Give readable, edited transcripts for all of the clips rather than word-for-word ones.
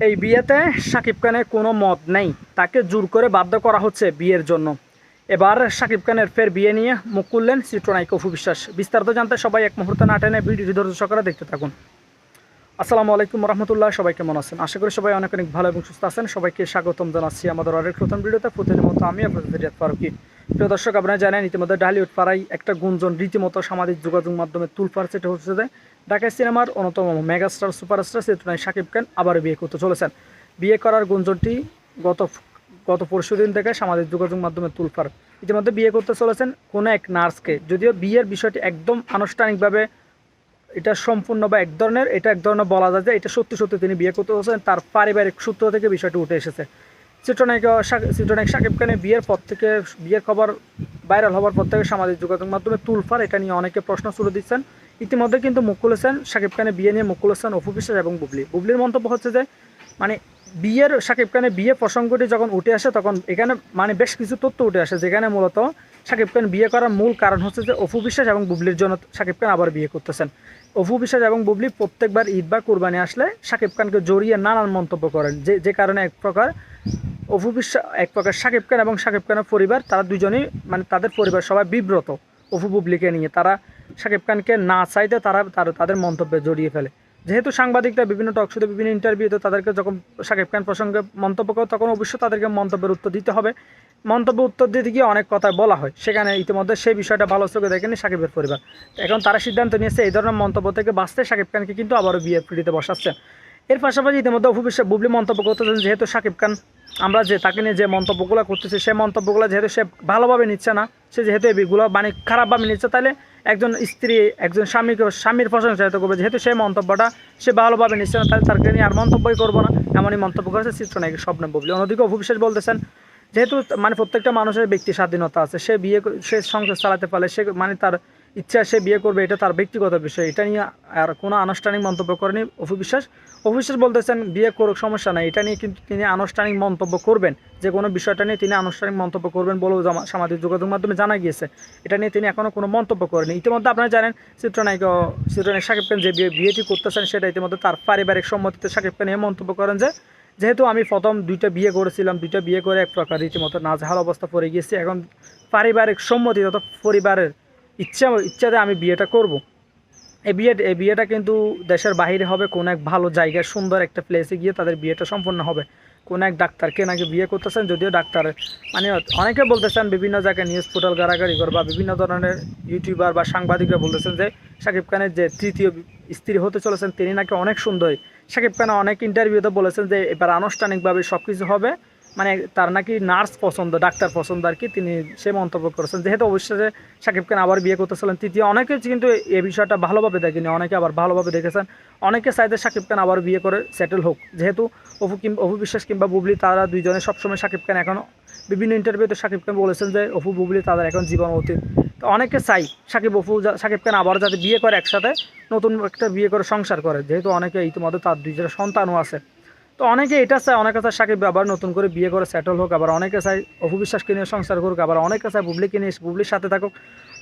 এই বিয়েতে শাকিব খানের কোনো মত নেই, তাকে জোর করে বাধ্য করা হচ্ছে বিয়ের জন্য। এবার শাকিব খানের ফের বিয়ে নিয়ে মুখ খুললেন চিত্রনায়িকা অপু বিশ্বাস। বিস্তারিত জানতে সবাই এক মুহূর্তে না টেনে ভিডিওটি ধৈর্য সহকারে দেখতে থাকুন। আসসালামু আলাইকুম রহমতুল্লাহ, সবাই কেমন আছেন? আশা করি সবাই অনেক অনেক ভালো এবং সুস্থ আছেন। সবাইকে স্বাগতম জানাচ্ছি আমাদের আরেক নতুন ভিডিওতে। প্রতিদিনের মতো আমি আপনাদের রিয়াদ ফারুকী। প্রিয় দর্শক, আপনারা জানেন ইতিমধ্যে ঢালিউড পাড়ায় একটা গুঞ্জন রীতিমতো সামাজিক যোগাযোগ মাধ্যমে তুলপার সেটা হচ্ছে যে ঢাকায় সিনেমার অন্যতম মেগাস্টার সুপারস্টার চিত্রনায়ক শাকিব খান আবার বিয়ে করতে চলেছেন। বিয়ে করার গুঞ্জনটি গত পরশুদিন থেকে সামাজিক যোগাযোগ মাধ্যমে তুলপার। ইতিমধ্যে বিয়ে করতে চলেছেন কোনো এক নার্সকে। যদিও বিয়ের বিষয়টি একদম আনুষ্ঠানিকভাবে এটা সম্পূর্ণ বা এক ধরনের বলা যায় যে এটা সত্যি সত্যি তিনি বিয়ে করতে চলেছেন। তার পারিবারিক সূত্র থেকে বিষয়টি উঠে এসেছে। চিত্রনায়ক শাকিব খানের বিয়ের খবর ভাইরাল হওয়ার পর থেকে সামাজিক যোগাযোগ মাধ্যমে তুলফার। এটা নিয়ে অনেকে প্রশ্ন তুলে দিচ্ছেন। ইতিমধ্যে কিন্তু মুখ খুলেছেন শাকিব খানের বিয়ে নিয়ে মুখ খুলেছেন অপু বিশ্বাস এবং বুবলির মন্তব্য হচ্ছে যে মানে শাকিব খানের বিয়ে প্রসঙ্গটি যখন উঠে আসে তখন এখানে বেশ কিছু তথ্য উঠে আসে, যেখানে মূলত শাকিব খান বিয়ে করার মূল কারণ হচ্ছে যে অপু বিশ্বাস এবং বুবলির জন্য শাকিব খান আবার বিয়ে করতেছেন। অপু বিশ্বাস এবং বুবলি প্রত্যেকবার ঈদ বা কুরবানি আসলে শাকিব খানকে জড়িয়ে নানান মন্তব্য করেন, যে কারণে এক প্রকার শাকিব খান এবং শাকিব খানের পরিবার তারা দুজনেই তাদের পরিবার সবাই বিব্রত অপু বুবলিকে নিয়ে। তারা শাকিব খানকে না চাইতে তাদের মন্তব্যে জড়িয়ে ফেলে। যেহেতু সাংবাদিকরা বিভিন্ন টকশোতে বিভিন্ন ইন্টারভিউতে তাদেরকে যখন শাকিব খান প্রসঙ্গে মন্তব্য করে তখন অবশ্যই তাদেরকে মন্তব্যের উত্তর দিতে হবে। উত্তর দিতে গিয়ে অনেক কথা বলা হয়, সেখানে ইতিমধ্যে সেই বিষয়টা ভালো চোখে দেখেনি শাকিবের পরিবার। এখন তারা সিদ্ধান্ত নিয়েছে এই ধরনের মন্তব্য থেকে বাঁচতে শাকিব খানকে কিন্তু আবারও বিয়ে পিড়িতে বসাচ্ছেন। এর পাশাপাশি ইতিমধ্যে বুবলি মন্তব্য করতেছেন, যেহেতু শাকিব খান আমরা তাকে নিয়ে যে মন্তব্যগুলো করতেছি সেই মন্তব্যগুলো যেহেতু সে ভালোভাবে নিচ্ছে না, সে যেহেতু এগুলো খারাপভাবে নিচ্ছে, তাহলে একজন স্ত্রী একজন স্বামীর প্রশংসা করবে। যেহেতু সেই মন্তব্যটা সে ভালোভাবে নিচ্ছে না, তাহলে তাকে নিয়ে আর মন্তব্যই করবো না, এমনই মন্তব্য করেছে চিত্রনায়িকা স্বপ্না বুবলি। অন্যদিকে অপু বিশ্বাস বলতেছেন, যেহেতু প্রত্যেকটা মানুষের ব্যক্তি স্বাধীনতা আছে, সে সংসার চালাতে পারলে সে তার ইচ্ছা সে বিয়ে করবে, এটা তার ব্যক্তিগত বিষয়। এটা নিয়ে আর কোনো আনুষ্ঠানিক মন্তব্য করেনি অপু বিশ্বাস বলতেছেন বিয়ে করুক, সমস্যা নাই। এটা নিয়ে কিন্তু তিনি আনুষ্ঠানিক মন্তব্য করবেন, যে কোনো বিষয়টা নিয়ে তিনি আনুষ্ঠানিক মন্তব্য করবেন বলেও সামাজিক যোগাযোগ মাধ্যমে জানা গিয়েছে। এটা নিয়ে তিনি এখনও কোনো মন্তব্য করেনি। ইতিমধ্যে আপনারা জানেন চিত্রনায়ক শাকিব খান যে বিয়েটি করতেছেন সেটা ইতিমধ্যে তার পারিবারিক সম্মতিতে শাকিব খান এই মন্তব্য করেন যে যেহেতু আমি প্রথম দুইটা বিয়ে করেছিলাম, দুইটা বিয়ে করে এক প্রকার রীতিমতো নাজেহাল অবস্থা পড়ে গিয়েছি, এখন পারিবারিক সম্মতি তথা পরিবারের ইচ্ছাতে আমি বিয়েটা করব। এই বিয়েটা কিন্তু দেশের বাইরে হবে, কোনো এক ভালো জায়গায় সুন্দর একটা প্লেসে গিয়ে তাদের বিয়েটা সম্পন্ন হবে। কোনো এক ডাক্তারকে নাকি বিয়ে করতেছেন, যদিও ডাক্তার অনেকে বলতেছেন বিভিন্ন জায়গায় নিউজ পোর্টাল গাড়াগাড়ি করে বা বিভিন্ন ধরনের ইউটিউবার বা সাংবাদিকরা বলতেছেন যে শাকিব খানের যে তৃতীয় স্ত্রী হতে চলেছেন তিনি নাকি অনেক সুন্দরী। শাকিব খান অনেক ইন্টারভিউতে বলেছেন যে এবার আনুষ্ঠানিকভাবে সব কিছু হবে, তার নাকি নার্স পছন্দ, ডাক্তার পছন্দ আর কি, তিনি সে মন্তব্য করেছেন। যেহেতু অবশ্যই শাকিব খান আবার বিয়ে করতেছিলেন তৃতীয়, অনেকে কিন্তু এই বিষয়টা ভালোভাবে দেখেনি, অনেকে আবার ভালোভাবে দেখেছেন। অনেকে চাইতে শাকিব খান আবার বিয়ে করে সেটেল হোক। যেহেতু অপু বিশ্বাস কিংবা বুবলি তারা দুইজনে সবসময় শাকিব খান এখন বিভিন্ন ইন্টারভিউতে শাকিব খান বলেছেন যে অপু বুবলি তাদের এখন জীবন অতীত। তো অনেকে চাই শাকিব খান আবার যাতে বিয়ে করে, একসাথে নতুন একটা বিয়ে করে সংসার করে। যেহেতু অনেকে ইতিমধ্যে তার দুইজনের সন্তানও আছে, তো অনেকে এটা চায়, অনেকে চায় শাকিব আবার নতুন করে বিয়ে করে সেটেল হোক, আবার অনেকে চায় অপু বিশ্বাসকে নিয়ে সংসার করুক, আবার অনেকে চায় বুবলিকে নিয়ে বুবলির সাথে থাকুক।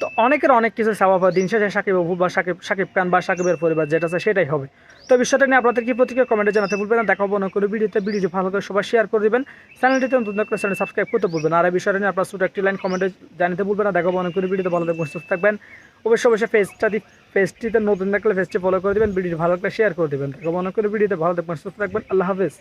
তো অনেকের অনেক কিছু চাওয়া পাওয়া, দিন শেষে শাকিব অপু বা শাকিব খান বা শাকিবের পরিবার যেটা চায় সেটাই হবে। তো বিষয়টা নিয়ে আপনাদের কি প্রতিক্রিয়া কমেন্টে জানাতে ভুলবেন না। দেখাবো অন্য কোনো ভিডিওটি ভালো করে সবাই শেয়ার করে দেবেন, চ্যানেলটিতে নতুন করে চ্যানেল সাবস্ক্রাইব করতে ভুলবেন। আর এই বিষয়টা নিয়ে আপনার ছোটো একটি লাইন কমেন্টে জানাতে ভুলবেন না। দেখাবো অনেক কোনো ভিডিওতে ভালো থাকবেন, সুস্থ থাকবেন। অবশ্যই পেজটিতে নতুন থাকলে পেজটি ফলো করে দেবেন, ভিডিওটি ভালো লাগলে শেয়ার করে দেবেন। দেখাবো অনেক কোনো ভিডিওতে ভালো থাকবেন, সুস্থ থাকবেন। আল্লাহ হাফেজ।